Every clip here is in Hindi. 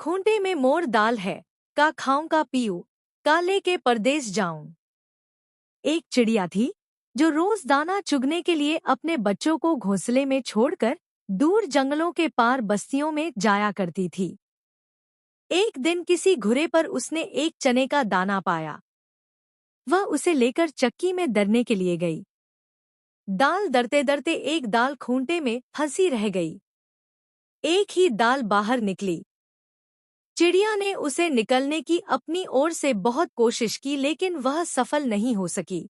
खूंटे में मोर दाल है, का खाऊं का पीऊं, का लेके परदेस जाऊं। एक चिड़िया थी जो रोज दाना चुगने के लिए अपने बच्चों को घोंसले में छोड़कर दूर जंगलों के पार बस्तियों में जाया करती थी। एक दिन किसी घुरे पर उसने एक चने का दाना पाया। वह उसे लेकर चक्की में दरने के लिए गई। दाल दरते दरते एक दाल खूंटे में फंसी रह गई। एक ही दाल बाहर निकली। चिड़िया ने उसे निकलने की अपनी ओर से बहुत कोशिश की, लेकिन वह सफल नहीं हो सकी।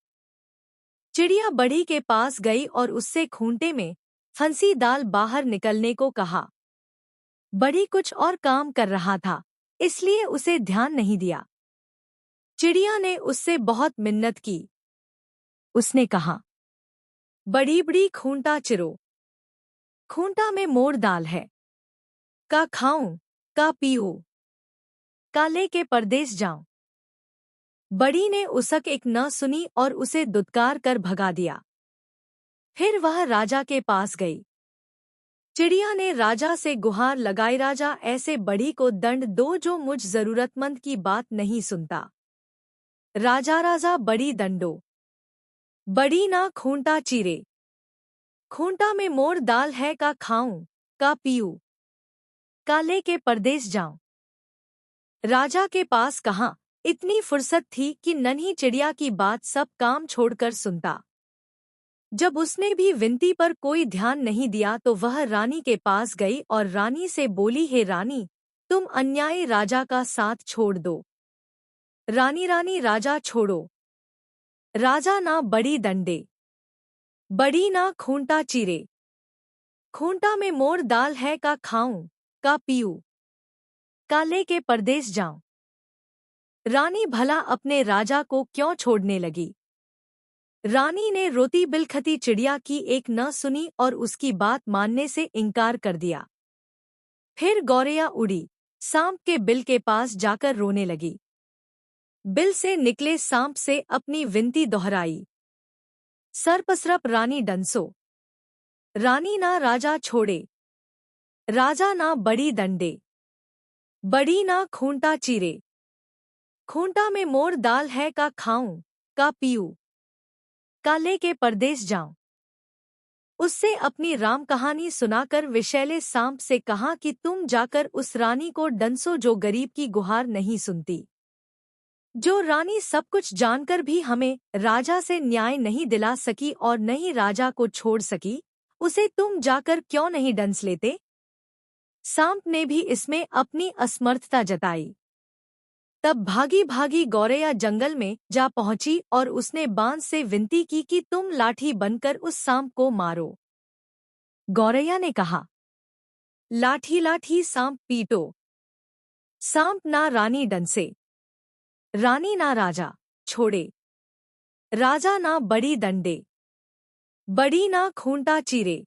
चिड़िया बढ़ी के पास गई और उससे खूंटे में फंसी दाल बाहर निकलने को कहा। बढ़ी कुछ और काम कर रहा था, इसलिए उसे ध्यान नहीं दिया। चिड़िया ने उससे बहुत मिन्नत की। उसने कहा, बड़ी बड़ी खूंटा चिरो, खूंटा में मोर दाल है, का खाऊं, का पीऊं, का लेके परदेस जाऊं। बड़ी ने उसक एक न सुनी और उसे दुत्कार कर भगा दिया। फिर वह राजा के पास गई। चिड़िया ने राजा से गुहार लगाई, राजा ऐसे बड़ी को दंड दो जो मुझ जरूरतमंद की बात नहीं सुनता। राजा राजा बड़ी दंडो, बड़ी ना खूंटा चीरे, खूंटा में मोर दाल है, का खाऊं, का पीऊं, का लेके परदेस जाऊं। राजा के पास कहाँ इतनी फुर्सत थी कि नन्ही चिड़िया की बात सब काम छोड़कर सुनता। जब उसने भी विनती पर कोई ध्यान नहीं दिया तो वह रानी के पास गई और रानी से बोली, हे रानी, तुम अन्यायी राजा का साथ छोड़ दो। रानी रानी राजा छोड़ो। राजा ना बड़ी दंडे, बड़ी ना खूंटा चीरे, खूंटा में मोर दाल है, का खाऊं, का पीऊं, का लेके परदेस जाऊं। रानी भला अपने राजा को क्यों छोड़ने लगी। रानी ने रोती बिलखती चिड़िया की एक न सुनी और उसकी बात मानने से इनकार कर दिया। फिर गौरैया उड़ी, सांप के बिल के पास जाकर रोने लगी। बिल से निकले सांप से अपनी विनती दोहराई। सरपसरप रानी डंसो, रानी ना राजा छोड़े, राजा ना बड़ी दंडे, बड़ी ना खूंटा चीरे, खूंटा में मोर दाल है, का खाऊं, का पीऊं, का लेके परदेस जाऊं। उससे अपनी राम कहानी सुनाकर विषैले सांप से कहा कि तुम जाकर उस रानी को डंसो जो गरीब की गुहार नहीं सुनती। जो रानी सब कुछ जानकर भी हमें राजा से न्याय नहीं दिला सकी और न ही राजा को छोड़ सकी, उसे तुम जाकर क्यों नहीं डंस लेते। सांप ने भी इसमें अपनी असमर्थता जताई। तब भागी भागी गौरैया जंगल में जा पहुंची और उसने बांस से विनती की कि तुम लाठी बनकर उस सांप को मारो। गौरैया ने कहा, लाठी लाठी सांप पीटो, सांप ना रानी डंसे, रानी ना राजा छोड़े, राजा ना बड़ी दंडे, बड़ी ना खूंटा चीरे,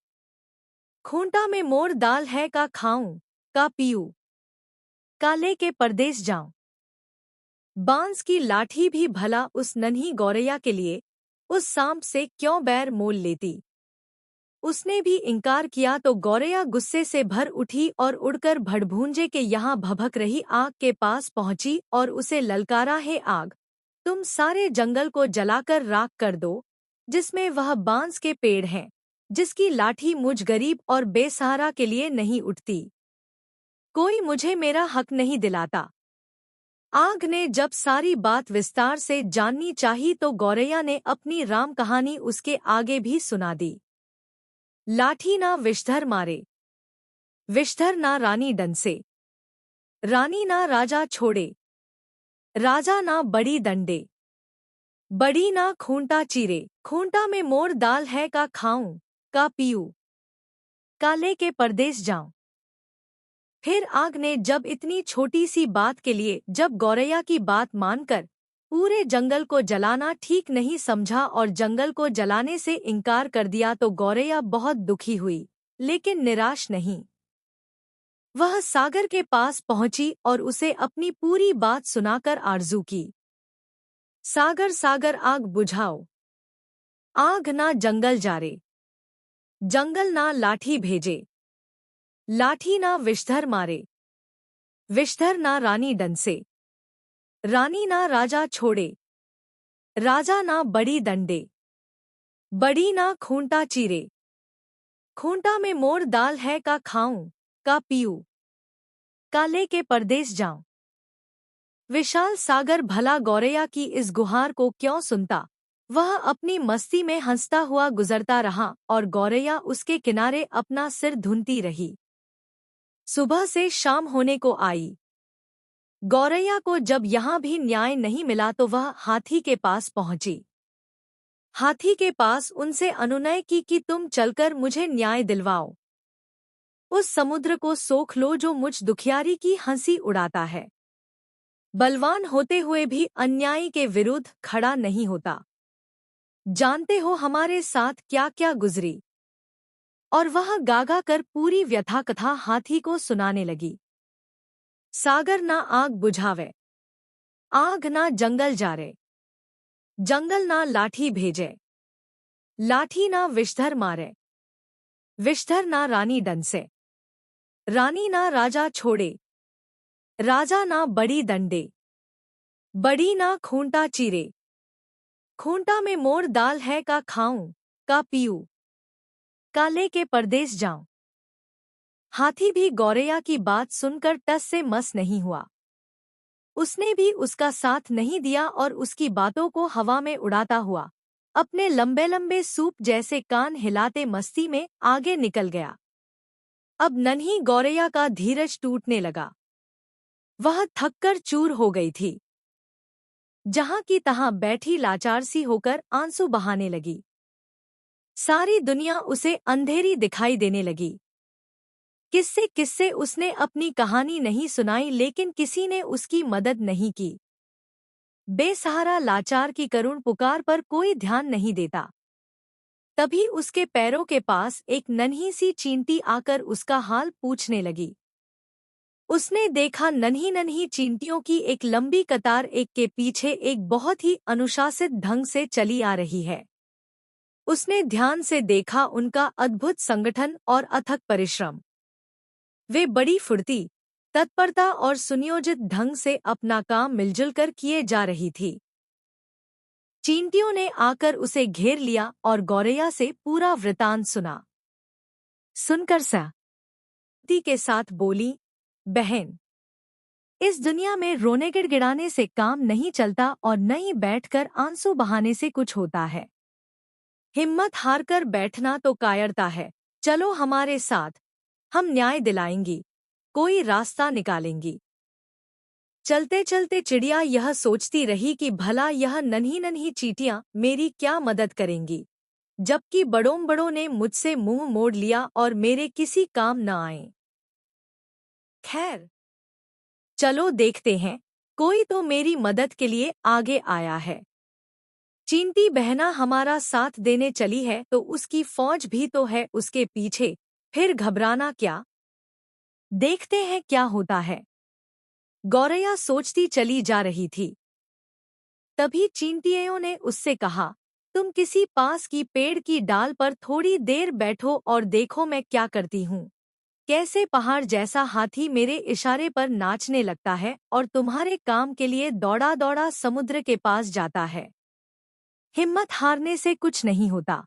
खूंटा में मोर दाल है, का खाऊं, का पीऊं, का लेके परदेस जाऊं। बांस की लाठी भी भला उस नन्ही गौरैया के लिए उस सांप से क्यों बैर मोल लेती। उसने भी इनकार किया तो गौरैया गुस्से से भर उठी और उड़कर भड़भूंजे के यहाँ भभक रही आग के पास पहुंची और उसे ललकारा, हे आग, तुम सारे जंगल को जलाकर राख कर दो, जिसमें वह बांस के पेड़ हैं, जिसकी लाठी मुझ गरीब और बेसहारा के लिए नहीं उठती। कोई मुझे मेरा हक नहीं दिलाता। आग ने जब सारी बात विस्तार से जाननी चाही तो गौरैया ने अपनी राम कहानी उसके आगे भी सुना दी। लाठी ना विषधर मारे, विषधर ना रानी डंसे, रानी ना राजा छोड़े, राजा ना बड़ी दंडे, बड़ी ना खूंटा चीरे, खूंटा में मोर दाल है, का खाऊं, का पीऊं, का लेके परदेस जाऊं। फिर आग ने जब इतनी छोटी सी बात के लिए जब गौरैया की बात मानकर पूरे जंगल को जलाना ठीक नहीं समझा और जंगल को जलाने से इनकार कर दिया तो गौरैया बहुत दुखी हुई, लेकिन निराश नहीं। वह सागर के पास पहुंची और उसे अपनी पूरी बात सुनाकर आरजू की, सागर सागर आग बुझाओ, आग ना जंगल जारे, जंगल ना लाठी भेजे, लाठी ना विषधर मारे, विषधर ना रानी डंसे, रानी ना राजा छोड़े, राजा ना बड़ी दंडे, बड़ी ना खूंटा चीरे, खूंटा में मोर दाल है का खाऊं, का पीऊं, का लेके परदेस जाऊं। विशाल सागर भला गौरैया की इस गुहार को क्यों सुनता। वह अपनी मस्ती में हंसता हुआ गुजरता रहा और गौरैया उसके किनारे अपना सिर धुनती रही। सुबह से शाम होने को आई। गौरैया को जब यहाँ भी न्याय नहीं मिला तो वह हाथी के पास पहुंची। हाथी के पास उनसे अनुनय की कि तुम चलकर मुझे न्याय दिलवाओ। उस समुद्र को सोख लो जो मुझ दुखियारी की हंसी उड़ाता है। बलवान होते हुए भी अन्यायी के विरुद्ध खड़ा नहीं होता। जानते हो हमारे साथ क्या क्या गुजरी। और वह गागा कर पूरी व्यथा कथा हाथी को सुनाने लगी। सागर ना आग बुझावे, आग ना जंगल जारे, जंगल ना लाठी भेजे, लाठी ना विषधर मारे, विषधर ना रानी डंसे, रानी ना राजा छोड़े, राजा ना बड़ी दंडे, बड़ी ना खूंटा चीरे, खूंटा में मोर दाल है का खाऊं, का पीऊं, का लेके परदेस जाऊं। हाथी भी गौरैया की बात सुनकर टस से मस नहीं हुआ। उसने भी उसका साथ नहीं दिया और उसकी बातों को हवा में उड़ाता हुआ अपने लंबे लंबे सूप जैसे कान हिलाते मस्ती में आगे निकल गया। अब नन्ही गौरैया का धीरज टूटने लगा। वह थककर चूर हो गई थी। जहां की तहां बैठी लाचार सी होकर आंसू बहाने लगी। सारी दुनिया उसे अंधेरी दिखाई देने लगी। किससे किससे उसने अपनी कहानी नहीं सुनाई लेकिन किसी ने उसकी मदद नहीं की। बेसहारा लाचार की करुण पुकार पर कोई ध्यान नहीं देता। तभी उसके पैरों के पास एक नन्ही सी चींटी आकर उसका हाल पूछने लगी। उसने देखा नन्ही नन्ही चींटियों की एक लंबी कतार एक के पीछे एक बहुत ही अनुशासित ढंग से चली आ रही है। उसने ध्यान से देखा उनका अद्भुत संगठन और अथक परिश्रम। वे बड़ी फुर्ती, तत्परता और सुनियोजित ढंग से अपना काम मिलजुल कर किए जा रही थी। चींटियों ने आकर उसे घेर लिया और गौरैया से पूरा वृतांत सुना। सुनकर सहमति के साथ बोली, बहन, इस दुनिया में रोने गिड़गिड़ाने से काम नहीं चलता और न ही बैठकर आंसू बहाने से कुछ होता है। हिम्मत हारकर बैठना तो कायरता है। चलो हमारे साथ, हम न्याय दिलाएंगी, कोई रास्ता निकालेंगी। चलते चलते चिड़िया यह सोचती रही कि भला यह नन्ही नन्ही चींटियां मेरी क्या मदद करेंगी, जबकि बड़ों बड़ों ने मुझसे मुंह मोड़ लिया और मेरे किसी काम न आए। खैर, चलो देखते हैं, कोई तो मेरी मदद के लिए आगे आया है। चींटी बहना हमारा साथ देने चली है तो उसकी फौज भी तो है उसके पीछे, फिर घबराना क्या। देखते हैं क्या होता है। गौरैया सोचती चली जा रही थी। तभी चींटियों ने उससे कहा, तुम किसी पास की पेड़ की डाल पर थोड़ी देर बैठो और देखो मैं क्या करती हूँ। कैसे पहाड़ जैसा हाथी मेरे इशारे पर नाचने लगता है और तुम्हारे काम के लिए दौड़ा दौड़ा समुद्र के पास जाता है। हिम्मत हारने से कुछ नहीं होता।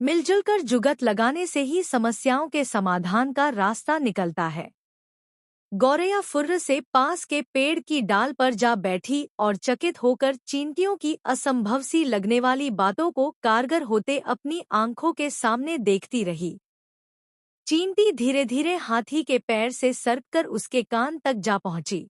मिलजुल कर जुगत लगाने से ही समस्याओं के समाधान का रास्ता निकलता है। गौरैया फुर्र से पास के पेड़ की डाल पर जा बैठी और चकित होकर चींटियों की असंभव सी लगने वाली बातों को कारगर होते अपनी आंखों के सामने देखती रही। चींटी धीरे धीरे हाथी के पैर से सरककर उसके कान तक जा पहुंची।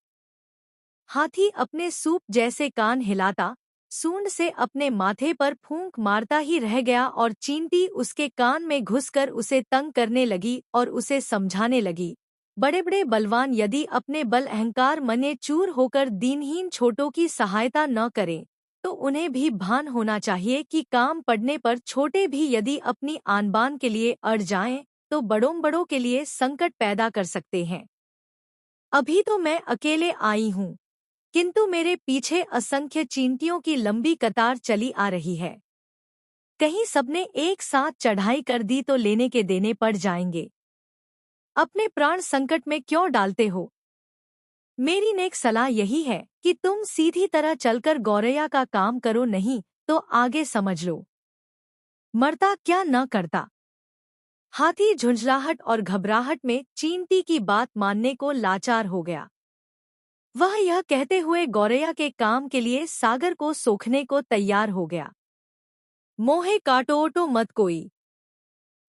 हाथी अपने सूप जैसे कान हिलाता, सूंड से अपने माथे पर फूंक मारता ही रह गया और चींटी उसके कान में घुसकर उसे तंग करने लगी और उसे समझाने लगी, बड़े बड़े बलवान यदि अपने बल अहंकार मने चूर होकर दीनहीन छोटों की सहायता न करें तो उन्हें भी भान होना चाहिए कि काम पड़ने पर छोटे भी यदि अपनी आनबान के लिए अड़ जाएं तो बड़ों बड़ों के लिए संकट पैदा कर सकते हैं। अभी तो मैं अकेले आई हूँ, किंतु मेरे पीछे असंख्य चींटियों की लंबी कतार चली आ रही है। कहीं सबने एक साथ चढ़ाई कर दी तो लेने के देने पड़ जाएंगे। अपने प्राण संकट में क्यों डालते हो। मेरी नेक सलाह यही है कि तुम सीधी तरह चलकर गौरैया का काम करो, नहीं तो आगे समझ लो मरता क्या न करता। हाथी झुंझलाहट और घबराहट में चींटी की बात मानने को लाचार हो गया। वह यह कहते हुए गौरैया के काम के लिए सागर को सोखने को तैयार हो गया। मोहे काटोटो मत कोई,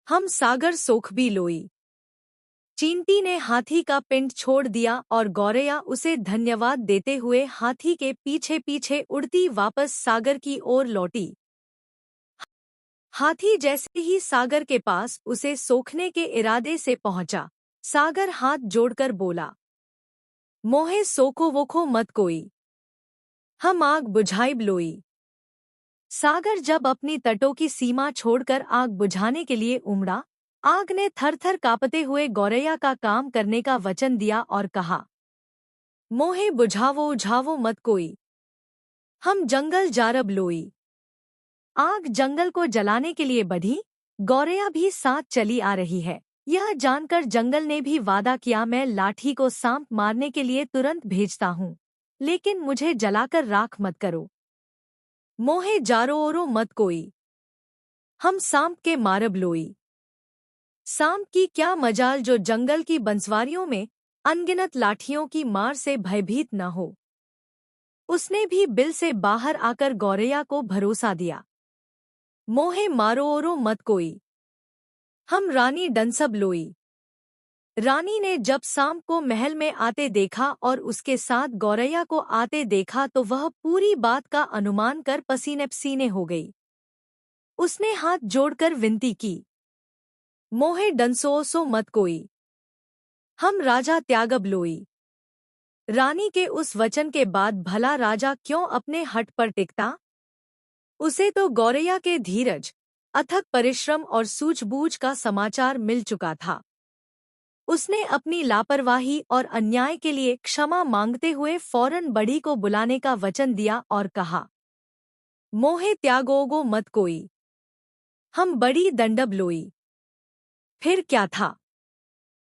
हम सागर सोख भी लोई। चींटी ने हाथी का पिंड छोड़ दिया और गौरैया उसे धन्यवाद देते हुए हाथी के पीछे पीछे उड़ती वापस सागर की ओर लौटी। हाथी जैसे ही सागर के पास उसे सोखने के इरादे से पहुंचा, सागर हाथ जोड़कर बोला, मोहे सोको वोखो मत कोई, हम आग बुझाइब लोई। सागर जब अपनी तटों की सीमा छोड़कर आग बुझाने के लिए उमड़ा, आग ने थर-थर कांपते हुए गौरैया का काम करने का वचन दिया और कहा, मोहे बुझावो उझावो मत कोई, हम जंगल जारब लोई। आग जंगल को जलाने के लिए बढ़ी, गौरैया भी साथ चली आ रही है। यह जानकर जंगल ने भी वादा किया, मैं लाठी को सांप मारने के लिए तुरंत भेजता हूँ, लेकिन मुझे जलाकर राख मत करो। मोहे जारो ओरो मत कोई, हम सांप के मारब लोई। सांप की क्या मजाल जो जंगल की बंसवारियों में अनगिनत लाठियों की मार से भयभीत न हो। उसने भी बिल से बाहर आकर गौरैया को भरोसा दिया, मोहे मारो ओरो मत कोई, हम रानी डंसब लोई। रानी ने जब सांप को महल में आते देखा और उसके साथ गौरैया को आते देखा तो वह पूरी बात का अनुमान कर पसीने पसीने हो गई। उसने हाथ जोड़कर विनती की, मोहे डंसोसो मत कोई, हम राजा त्यागब लोई। रानी के उस वचन के बाद भला राजा क्यों अपने हट पर टिकता। उसे तो गौरैया के धीरज, अथक परिश्रम और सूझबूझ का समाचार मिल चुका था। उसने अपनी लापरवाही और अन्याय के लिए क्षमा मांगते हुए फौरन बड़ी को बुलाने का वचन दिया और कहा, मोहे त्यागोगो मत कोई, हम बड़ी दंडब लोई। फिर क्या था,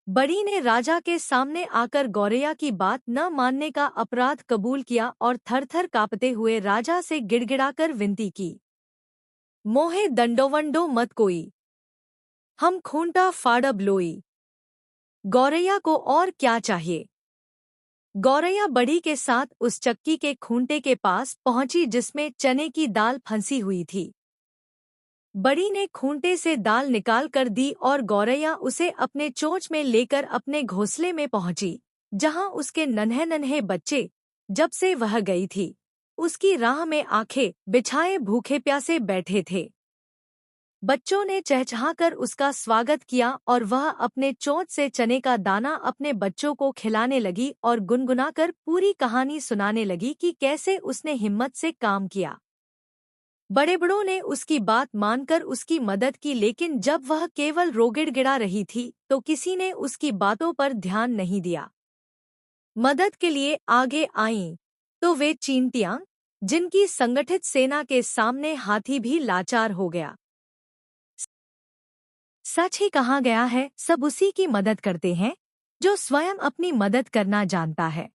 बड़ी ने राजा के सामने आकर गौरैया की बात न मानने का अपराध कबूल किया और थर-थर कांपते हुए राजा से गिड़गिड़ाकर विनती की, मोहे दंडोवंडो मत कोई, हम खूंटा फाड़ब लोई। गौरैया को और क्या चाहिए। गौरैया बड़ी के साथ उस चक्की के खूंटे के पास पहुंची जिसमें चने की दाल फंसी हुई थी। बड़ी ने खूंटे से दाल निकाल कर दी और गौरैया उसे अपने चोंच में लेकर अपने घोंसले में पहुंची, जहां उसके नन्हे नन्हे बच्चे, जब से वह गई थी, उसकी राह में आंखें बिछाए भूखे प्यासे बैठे थे। बच्चों ने चहचहाकर उसका स्वागत किया और वह अपने चोंच से चने का दाना अपने बच्चों को खिलाने लगी और गुनगुनाकर पूरी कहानी सुनाने लगी कि कैसे उसने हिम्मत से काम किया। बड़े बड़ों ने उसकी बात मानकर उसकी मदद की, लेकिन जब वह केवल रोगिड़गिड़ा रही थी तो किसी ने उसकी बातों पर ध्यान नहीं दिया। मदद के लिए आगे आईं तो वे चींटियां, जिनकी संगठित सेना के सामने हाथी भी लाचार हो गया। सच ही कहा गया है, सब उसी की मदद करते हैं जो स्वयं अपनी मदद करना जानता है।